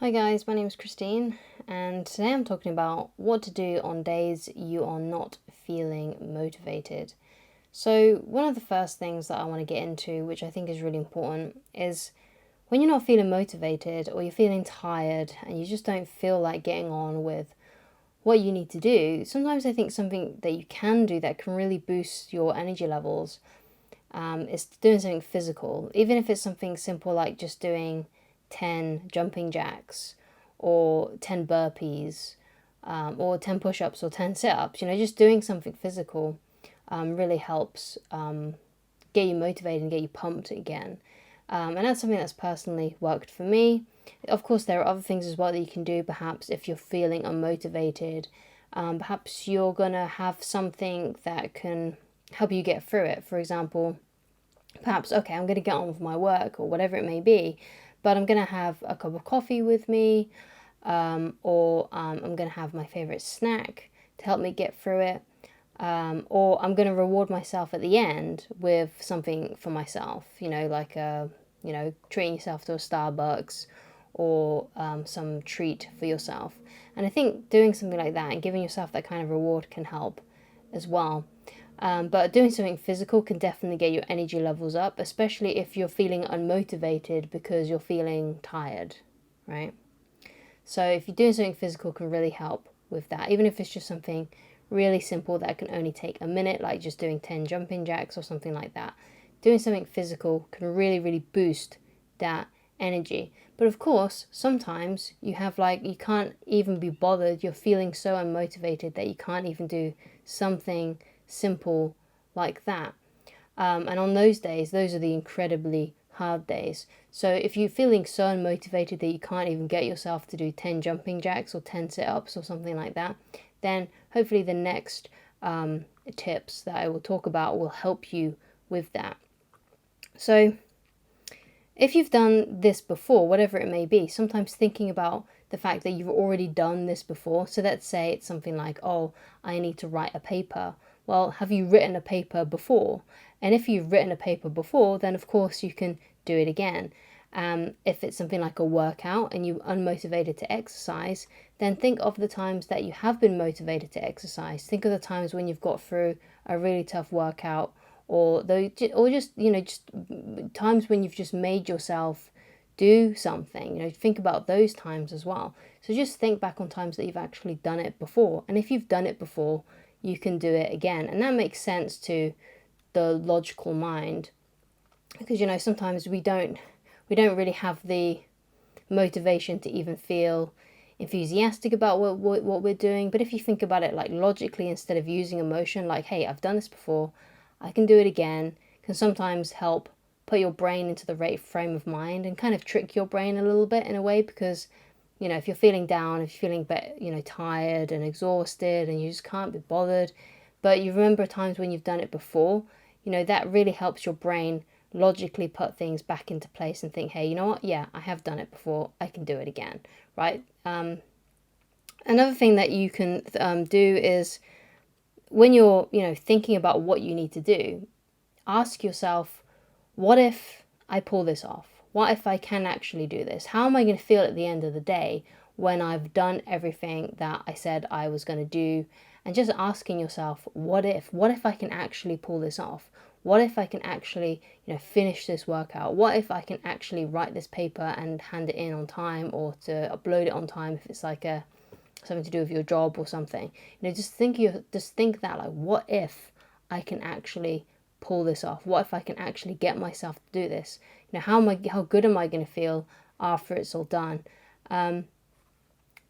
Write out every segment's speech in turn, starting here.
Hi guys, my name is Christine, and today I'm talking about what to do on days you are not feeling motivated. So, one of the first things that I want to get into, which I think is really important, is when you're not feeling motivated or you're feeling tired and you just don't feel like getting on with what you need to do. Sometimes I think something that you can do that can really boost your energy levels is doing something physical, even if it's something simple like just doing 10 jumping jacks or 10 burpees or 10 push ups or 10 sit ups. Just doing something physical really helps get you motivated and get you pumped again. And that's something that's personally worked for me. Of course, there are other things as well that you can do. Perhaps if you're feeling unmotivated, perhaps you're going to have something that can help you get through it. For example, perhaps, okay, I'm going to get on with my work or whatever it may be, but I'm going to have a cup of coffee with me, or I'm going to have my favorite snack to help me get through it. Or I'm going to reward myself at the end with something for myself, like treating yourself to a Starbucks or some treat for yourself. And I think doing something like that and giving yourself that kind of reward can help as well. But doing something physical can definitely get your energy levels up, especially if you're feeling unmotivated because you're feeling tired, right? So if you're doing something physical can really help with that, even if it's just something really simple that can only take a minute, like just doing 10 jumping jacks or something like that. Doing something physical can really, really boost that energy. But of course, sometimes you can't even be bothered. You're feeling so unmotivated that you can't even do something simple like that. And on those days, those are the incredibly hard days. So if you're feeling so unmotivated that you can't even get yourself to do 10 jumping jacks or 10 sit ups or something like that, then hopefully the next tips that I will talk about will help you with that. So if you've done this before, whatever it may be, sometimes thinking about the fact that you've already done this before. So let's say it's something like, oh, I need to write a paper. Well, have you written a paper before? And if you've written a paper before, then of course you can do it again. If it's something like a workout and you're unmotivated to exercise, then think of the times that you have been motivated to exercise. Think of the times when you've got through a really tough workout, or just times when you've just made yourself do something. Think about those times as well. So just think back on times that you've actually done it before, and if you've done it before, you can do it again, and that makes sense to the logical mind, because sometimes we don't really have the motivation to even feel enthusiastic about what we're doing. But if you think about it like logically instead of using emotion, like, hey, I've done this before, I can do it again, can sometimes help put your brain into the right frame of mind and kind of trick your brain a little bit in a way, because if you're feeling down, if you're feeling tired and exhausted and you just can't be bothered, but you remember times when you've done it before, that really helps your brain logically put things back into place and think, hey, you know what? Yeah, I have done it before. I can do it again, right? Another thing that you can do is when you're, thinking about what you need to do, ask yourself, what if I pull this off? What if I can actually do this? How am I going to feel at the end of the day when I've done everything that I said I was going to do? And just asking yourself, what if I can actually pull this off? What if I can actually, finish this workout? What if I can actually write this paper and hand it in on time, or to upload it on time if it's like something to do with your job or something? Just think that, like, what if I can actually pull this off? What if I can actually get myself to do this? How good am I going to feel after it's all done? And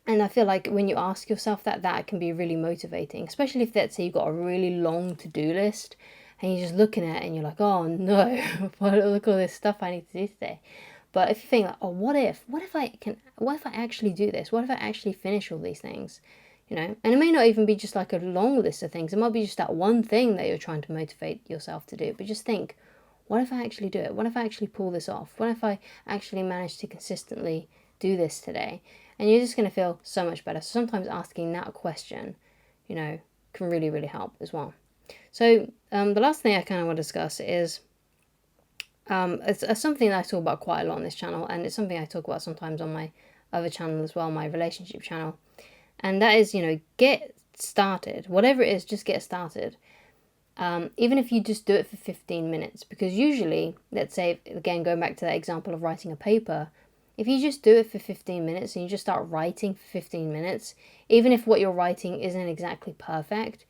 I feel like when you ask yourself that can be really motivating, especially if, let's say, you've got a really long to-do list and you're just looking at it and you're like, oh no, look at all this stuff I need to do today. But if you think like, oh, what if I actually do this? What if I actually finish all these things? And it may not even be just like a long list of things. It might be just that one thing that you're trying to motivate yourself to do. But just think, what if I actually do it? What if I actually pull this off? What if I actually manage to consistently do this today? And you're just going to feel so much better. So sometimes asking that question, can really, really help as well. So the last thing I kind of want to discuss is it's something that I talk about quite a lot on this channel, and it's something I talk about sometimes on my other channel as well, my relationship channel. And that is, get started. Whatever it is, just get started. Even if you just do it for 15 minutes, because usually, let's say, again, going back to that example of writing a paper, if you just do it for 15 minutes and you just start writing for 15 minutes, even if what you're writing isn't exactly perfect,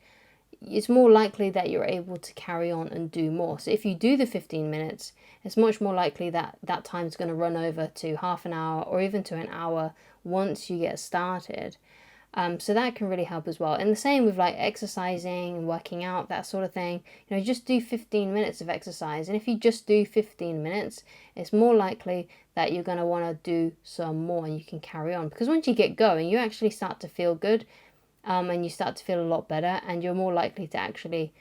it's more likely that you're able to carry on and do more. So if you do the 15 minutes, it's much more likely that that time's going to run over to half an hour or even to an hour once you get started. So that can really help as well. And the same with like exercising, working out, that sort of thing. Just do 15 minutes of exercise. And if you just do 15 minutes, it's more likely that you're going to want to do some more and you can carry on. Because once you get going, you actually start to feel good, and you start to feel a lot better, and you're more likely to actually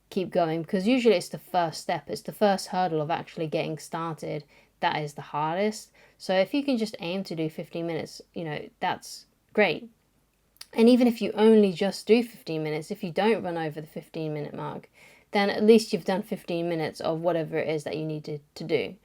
keep going. Because usually it's the first step, it's the first hurdle of actually getting started that is the hardest. So if you can just aim to do 15 minutes, that's great. And even if you only just do 15 minutes, if you don't run over the 15-minute mark, then at least you've done 15 minutes of whatever it is that you needed to do.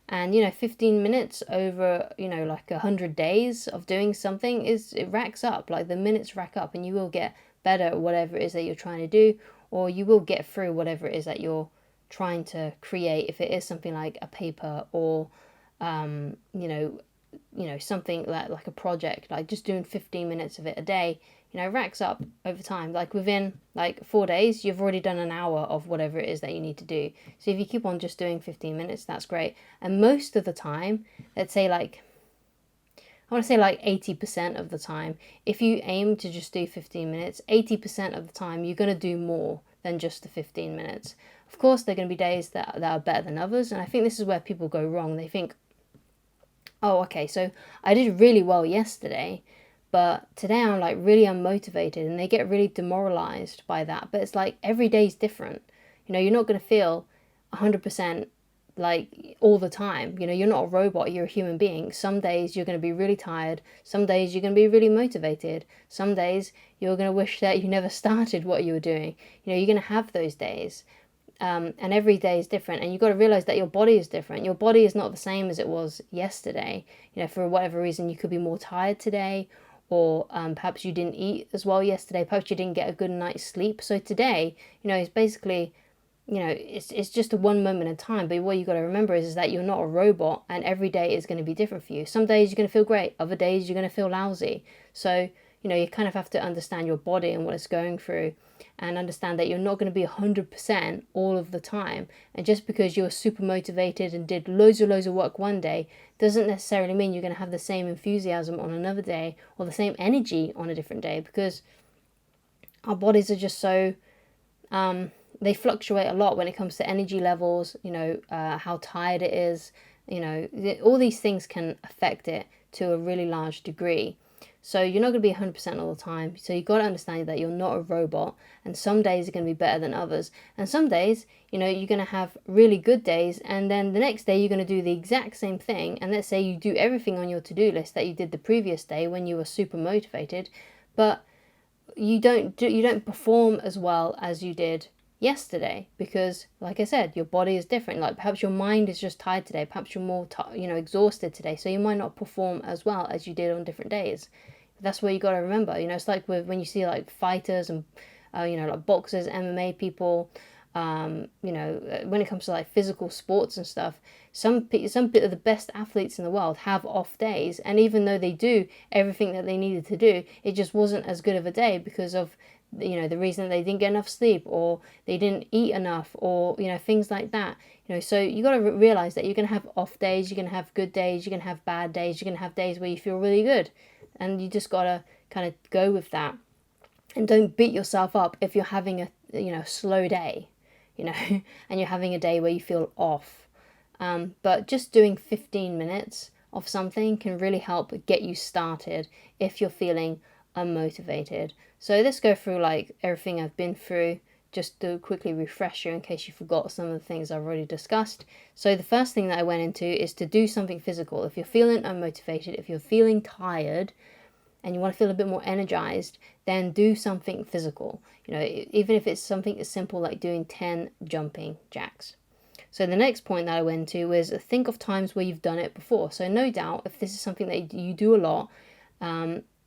And 15 minutes over like 100 days of doing something, it racks up. Like the minutes rack up, and you will get better at whatever it is that you're trying to do, or you will get through whatever it is that you're trying to create. If it is something like a paper or something like a project, like just doing 15 minutes of it a day, racks up over time. Like within like 4 days, you've already done an hour of whatever it is that you need to do. So if you keep on just doing 15 minutes, that's great. And most of the time, let's say like, I want to say like 80% of the time, if you aim to just do 15 minutes, 80% of the time, you're going to do more than just the 15 minutes. Of course, there are going to be days that are better than others. And I think this is where people go wrong. They think, oh, okay, so I did really well yesterday, but today I'm like really unmotivated, and they get really demoralized by that. But it's like every day is different. You're not going to feel 100% like all the time. You're not a robot, you're a human being. Some days you're going to be really tired. Some days you're going to be really motivated. Some days you're going to wish that you never started what you were doing. You're going to have those days. And every day is different, and you've got to realize that your body is different. Your body is not the same as it was yesterday. For whatever reason, you could be more tired today, or perhaps you didn't eat as well yesterday, perhaps you didn't get a good night's sleep. So today, it's basically, it's just a one moment in time. But what you got to remember is that you're not a robot, and every day is going to be different for you. Some days you're going to feel great, other days you're going to feel lousy. So you kind of have to understand your body and what it's going through, and understand that you're not going to be 100% all of the time. And just because you're super motivated and did loads of work one day doesn't necessarily mean you're going to have the same enthusiasm on another day, or the same energy on a different day, because our bodies are just so they fluctuate a lot when it comes to energy levels, how tired it is, all these things can affect it to a really large degree. So you're not going to be 100% all the time. So you've got to understand that you're not a robot, and some days are going to be better than others. And some days, you're going to have really good days, and then the next day you're going to do the exact same thing. And let's say you do everything on your to-do list that you did the previous day when you were super motivated, but you don't perform as well as you did yesterday, because like I said, your body is different. Like perhaps your mind is just tired today, perhaps you're more exhausted today, so you might not perform as well as you did on different days. That's what you got to remember. It's like when you see like fighters and like boxers, MMA people, when it comes to like physical sports and stuff, some of the best athletes in the world have off days, and even though they do everything that they needed to do, it just wasn't as good of a day because of the reason they didn't get enough sleep, or they didn't eat enough, or things like that. So you got to realize that you're going to have off days, you're going to have good days, you're going to have bad days, you're going to have days where you feel really good, and you just got to kind of go with that, and don't beat yourself up if you're having a slow day, and you're having a day where you feel off. But just doing 15 minutes of something can really help get you started if you're feeling unmotivated. So let's go through like everything I've been through, just to quickly refresh you in case you forgot some of the things I've already discussed. So the first thing that I went into is to do something physical. If you're feeling unmotivated, if you're feeling tired, and you want to feel a bit more energized, then do something physical. Even if it's something as simple like doing 10 jumping jacks. So the next point that I went to is think of times where you've done it before. So no doubt, if this is something that you do a lot,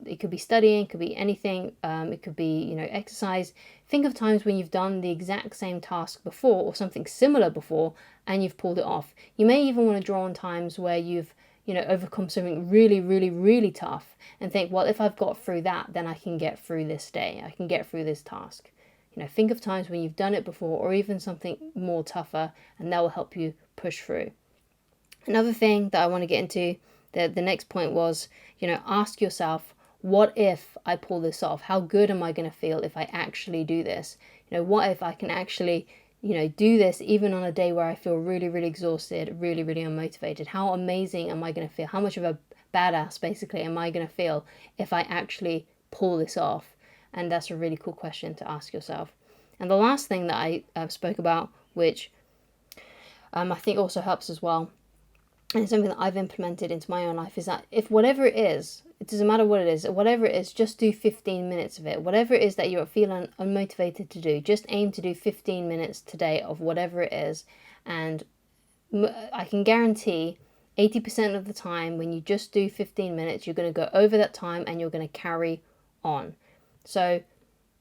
it could be studying, it could be anything, it could be, you know, exercise. Think of times when you've done the exact same task before or something similar before and you've pulled it off. You may even want to draw on times where you've, you know, overcome something really, really, really tough and think, well, if I've got through that, then I can get through this day. I can get through this task. You know, think of times when you've done it before or even something more tougher, and that will help you push through. Another thing that I want to get into, the next point was, you know, ask yourself, what if I pull this off? How good am I going to feel if I actually do this? You know, what if I can actually, you know, do this even on a day where I feel really, really exhausted, really, really unmotivated? How amazing am I going to feel? How much of a badass, basically, am I going to feel if I actually pull this off? And that's a really cool question to ask yourself. And the last thing that I spoke about, which I think also helps as well, and it's something that I've implemented into my own life, is that if whatever it is, it doesn't matter what it is, whatever it is, just do 15 minutes of it. Whatever it is that you're feeling unmotivated to do, just aim to do 15 minutes today of whatever it is. And I can guarantee 80% of the time when you just do 15 minutes, you're going to go over that time and you're going to carry on. So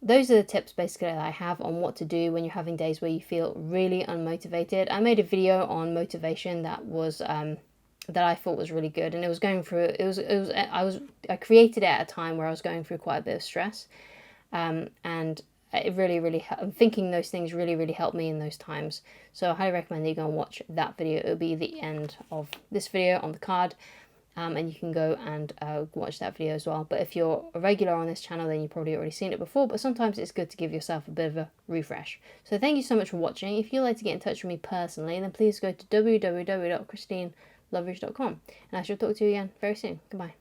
those are the tips basically that I have on what to do when you're having days where you feel really unmotivated. I made a video on motivation that was that I thought was really good, and it was going through. I created it at a time where I was going through quite a bit of stress, and it really I'm thinking those things really helped me in those times. So I highly recommend that you go and watch that video. It'll be the end of this video on the card. And you can go and watch that video as well. But if you're a regular on this channel, then you've probably already seen it before, but sometimes it's good to give yourself a bit of a refresh. So thank you so much for watching. If you'd like to get in touch with me personally, then please go to www.christineloveridge.com, and I shall talk to you again very soon. Goodbye.